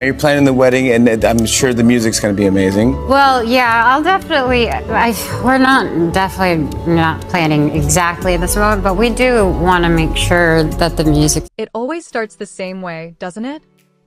Are you planning the wedding? And I'm sure the music's going to be amazing. Well, yeah, I'll definitely, we're definitely not planning exactly this road, but we do want to make sure that the music... It always starts the same way, doesn't it?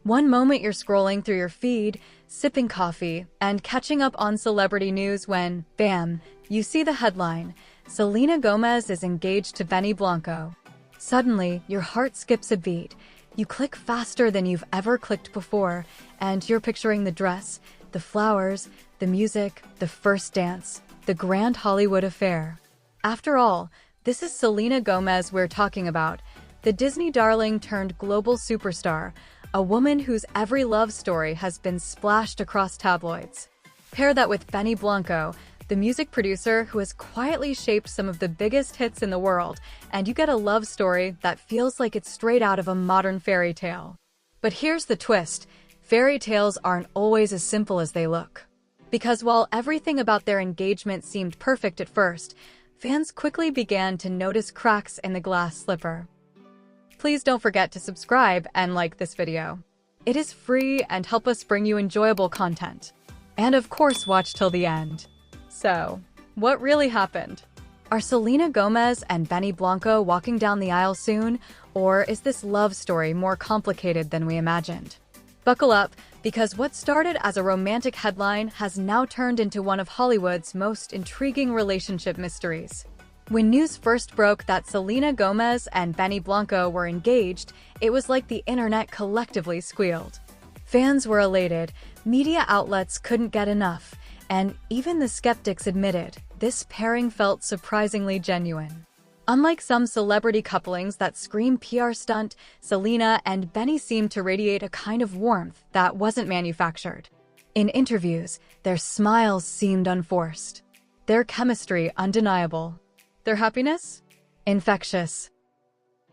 One moment you're scrolling through your feed, sipping coffee, and catching up on celebrity news when, bam, you see the headline, Selena Gomez is engaged to Benny Blanco. Suddenly, your heart skips a beat. You click faster than you've ever clicked before, and you're picturing the dress, the flowers, the music, the first dance, the grand Hollywood affair. After all, this is Selena Gomez we're talking about, the Disney darling turned global superstar, a woman whose every love story has been splashed across tabloids. Pair that with Benny Blanco, the music producer who has quietly shaped some of the biggest hits in the world, and you get a love story that feels like it's straight out of a modern fairy tale. But here's the twist. Fairy tales aren't always as simple as they look. Because while everything about their engagement seemed perfect at first, fans quickly began to notice cracks in the glass slipper. Please don't forget to subscribe and like this video. It is free and help us bring you enjoyable content. And of course, watch till the end. So, what really happened? Are Selena Gomez and Benny Blanco walking down the aisle soon, or is this love story more complicated than we imagined? Buckle up, because what started as a romantic headline has now turned into one of Hollywood's most intriguing relationship mysteries. When news first broke that Selena Gomez and Benny Blanco were engaged, it was like the internet collectively squealed. Fans were elated, media outlets couldn't get enough, and even the skeptics admitted this pairing felt surprisingly genuine. Unlike some celebrity couplings that scream PR stunt, Selena and Benny seemed to radiate a kind of warmth that wasn't manufactured. In interviews, their smiles seemed unforced. Their chemistry undeniable. Their happiness? Infectious.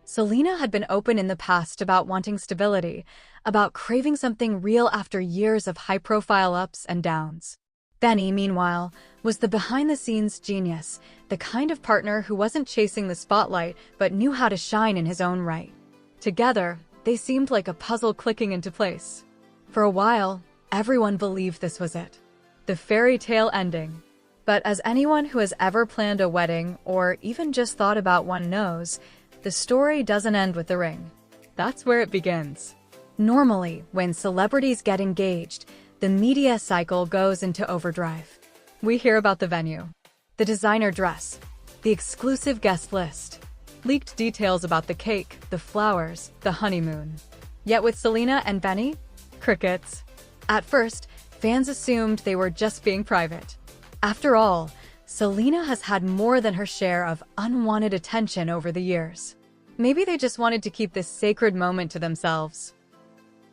Selena had been open in the past about wanting stability, about craving something real after years of high-profile ups and downs. Benny, meanwhile, was the behind-the-scenes genius, the kind of partner who wasn't chasing the spotlight but knew how to shine in his own right. Together, they seemed like a puzzle clicking into place. For a while, everyone believed this was it. The fairy tale ending. But as anyone who has ever planned a wedding or even just thought about one knows, the story doesn't end with the ring. That's where it begins. Normally, when celebrities get engaged, the media cycle goes into overdrive. We hear about the venue, the designer dress, the exclusive guest list, leaked details about the cake, the flowers, the honeymoon. Yet with Selena and Benny, crickets. At first, fans assumed they were just being private. After all, Selena has had more than her share of unwanted attention over the years. Maybe they just wanted to keep this sacred moment to themselves.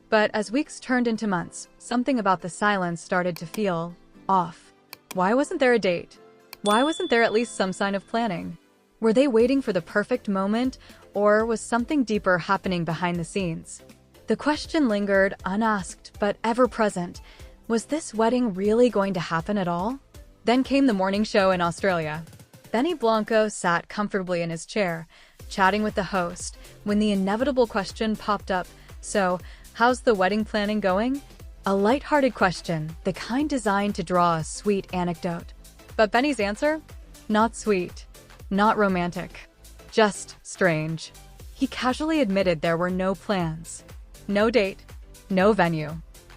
But as weeks turned into months, something about the silence started to feel off. Why wasn't there a date? Why wasn't there at least some sign of planning? Were they waiting for the perfect moment, or was something deeper happening behind the scenes? The question lingered, unasked but ever-present. Was this wedding really going to happen at all? Then came the morning show in Australia. Benny Blanco sat comfortably in his chair, chatting with the host, when the inevitable question popped up, "So, how's the wedding planning going?" A lighthearted question, the kind designed to draw a sweet anecdote. But Benny's answer? Not sweet, not romantic, just strange. He casually admitted there were no plans, no date, no venue,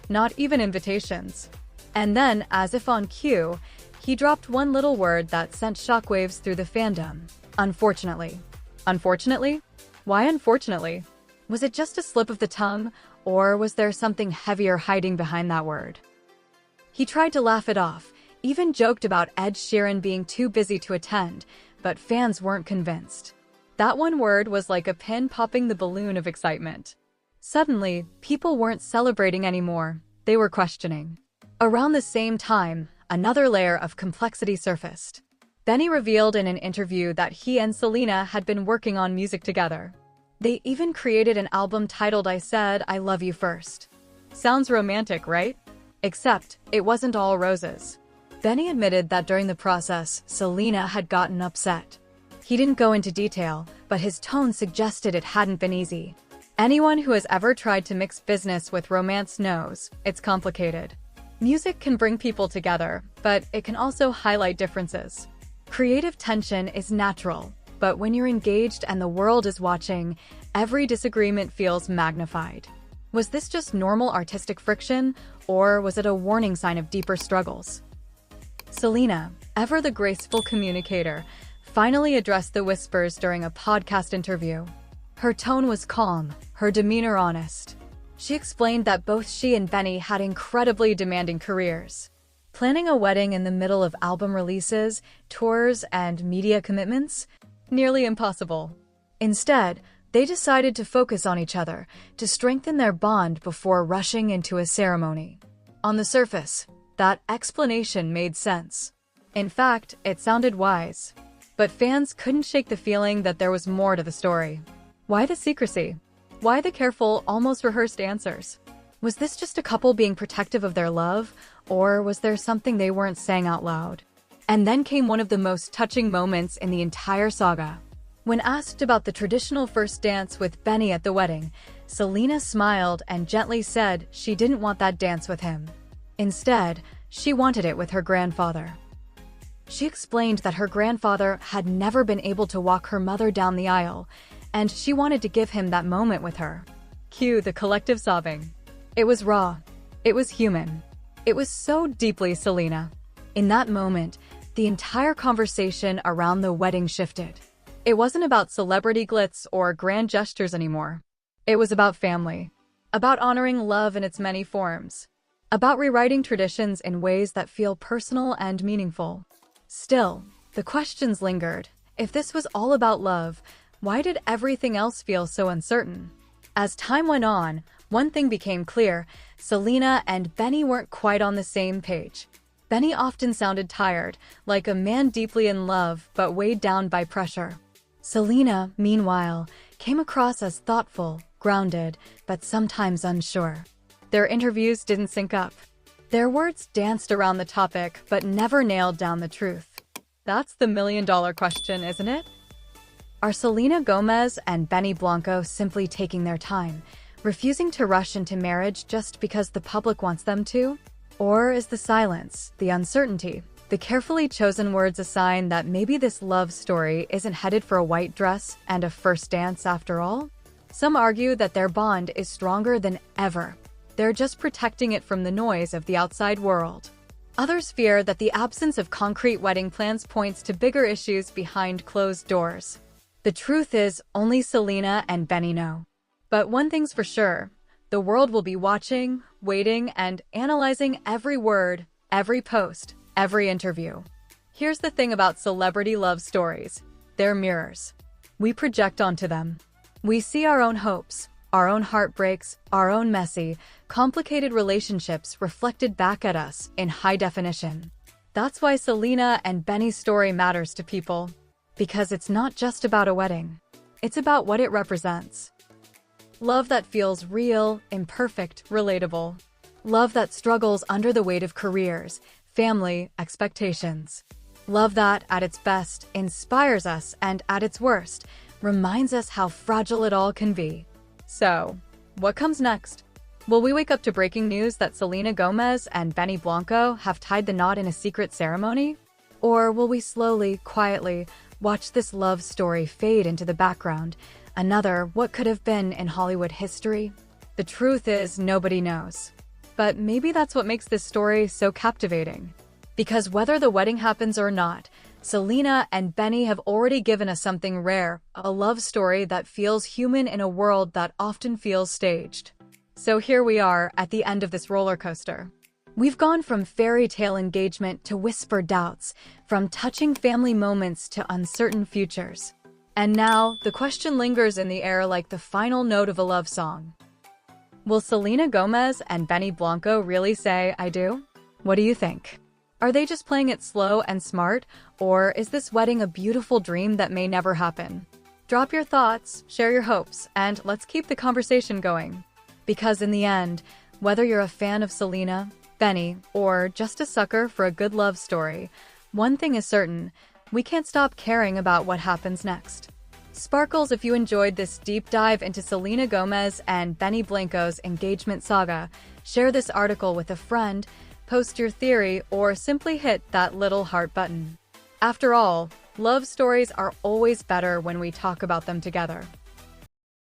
not even invitations. And then, as if on cue, he dropped one little word that sent shockwaves through the fandom. Unfortunately. Unfortunately? Why unfortunately? Was it just a slip of the tongue, or was there something heavier hiding behind that word? He tried to laugh it off, even joked about Ed Sheeran being too busy to attend, but fans weren't convinced. That one word was like a pin popping the balloon of excitement. Suddenly, people weren't celebrating anymore, they were questioning. Around the same time, another layer of complexity surfaced. Benny revealed in an interview that he and Selena had been working on music together. They even created an album titled I Said I Love You First. Sounds romantic, right? Except, it wasn't all roses. Benny admitted that during the process, Selena had gotten upset. He didn't go into detail, but his tone suggested it hadn't been easy. Anyone who has ever tried to mix business with romance knows it's complicated. Music can bring people together, but it can also highlight differences. Creative tension is natural, but when you're engaged and the world is watching, every disagreement feels magnified. Was this just normal artistic friction, or was it a warning sign of deeper struggles? Selena, ever the graceful communicator, finally addressed the whispers during a podcast interview. Her tone was calm, her demeanor honest. She explained that both she and Benny had incredibly demanding careers. Planning a wedding in the middle of album releases, tours, and media commitments? Nearly impossible. Instead, they decided to focus on each other, to strengthen their bond before rushing into a ceremony. On the surface, that explanation made sense. In fact, it sounded wise. But fans couldn't shake the feeling that there was more to the story. Why the secrecy? Why the careful, almost rehearsed answers? Was this just a couple being protective of their love, or was there something they weren't saying out loud? And then came one of the most touching moments in the entire saga. When asked about the traditional first dance with Benny at the wedding, Selena smiled and gently said she didn't want that dance with him. Instead, she wanted it with her grandfather. She explained that her grandfather had never been able to walk her mother down the aisle, and she wanted to give him that moment with her. Cue the collective sobbing. It was raw. It was human. It was so deeply Selena. In that moment, the entire conversation around the wedding shifted. It wasn't about celebrity glitz or grand gestures anymore. It was about family. About honoring love in its many forms. About rewriting traditions in ways that feel personal and meaningful. Still, the questions lingered. If this was all about love, why did everything else feel so uncertain? As time went on, one thing became clear: Selena and Benny weren't quite on the same page. Benny often sounded tired, like a man deeply in love but weighed down by pressure. Selena, meanwhile, came across as thoughtful, grounded, but sometimes unsure. Their interviews didn't sync up. Their words danced around the topic but never nailed down the truth. That's the million-dollar question, isn't it? Are Selena Gomez and Benny Blanco simply taking their time, refusing to rush into marriage just because the public wants them to? Or is the silence, the uncertainty, the carefully chosen words a sign that maybe this love story isn't headed for a white dress and a first dance after all? Some argue that their bond is stronger than ever. They're just protecting it from the noise of the outside world. Others fear that the absence of concrete wedding plans points to bigger issues behind closed doors. The truth is, only Selena and Benny know. But one thing's for sure, the world will be watching, waiting, and analyzing every word, every post, every interview. Here's the thing about celebrity love stories. They're mirrors. We project onto them. We see our own hopes, our own heartbreaks, our own messy, complicated relationships reflected back at us in high definition. That's why Selena and Benny's story matters to people. Because it's not just about a wedding. It's about what it represents. Love that feels real, imperfect, relatable. Love that struggles under the weight of careers, family, expectations. Love that, at its best, inspires us and, at its worst, reminds us how fragile it all can be. So, what comes next? Will we wake up to breaking news that Selena Gomez and Benny Blanco have tied the knot in a secret ceremony? Or will we slowly, quietly, watch this love story fade into the background, another what could have been in Hollywood history? The truth is, nobody knows. But maybe that's what makes this story so captivating. Because whether the wedding happens or not, Selena and Benny have already given us something rare, a love story that feels human in a world that often feels staged. So here we are at the end of this roller coaster. We've gone from fairy tale engagement to whispered doubts, from touching family moments to uncertain futures. And now, the question lingers in the air like the final note of a love song. Will Selena Gomez and Benny Blanco really say, "I do"? What do you think? Are they just playing it slow and smart, or is this wedding a beautiful dream that may never happen? Drop your thoughts, share your hopes, and let's keep the conversation going. Because in the end, whether you're a fan of Selena, Benny, or just a sucker for a good love story, one thing is certain: we can't stop caring about what happens next. Sparkles, if you enjoyed this deep dive into Selena Gomez and Benny Blanco's engagement saga, share this article with a friend, post your theory, or simply hit that little heart button. After all, love stories are always better when we talk about them together.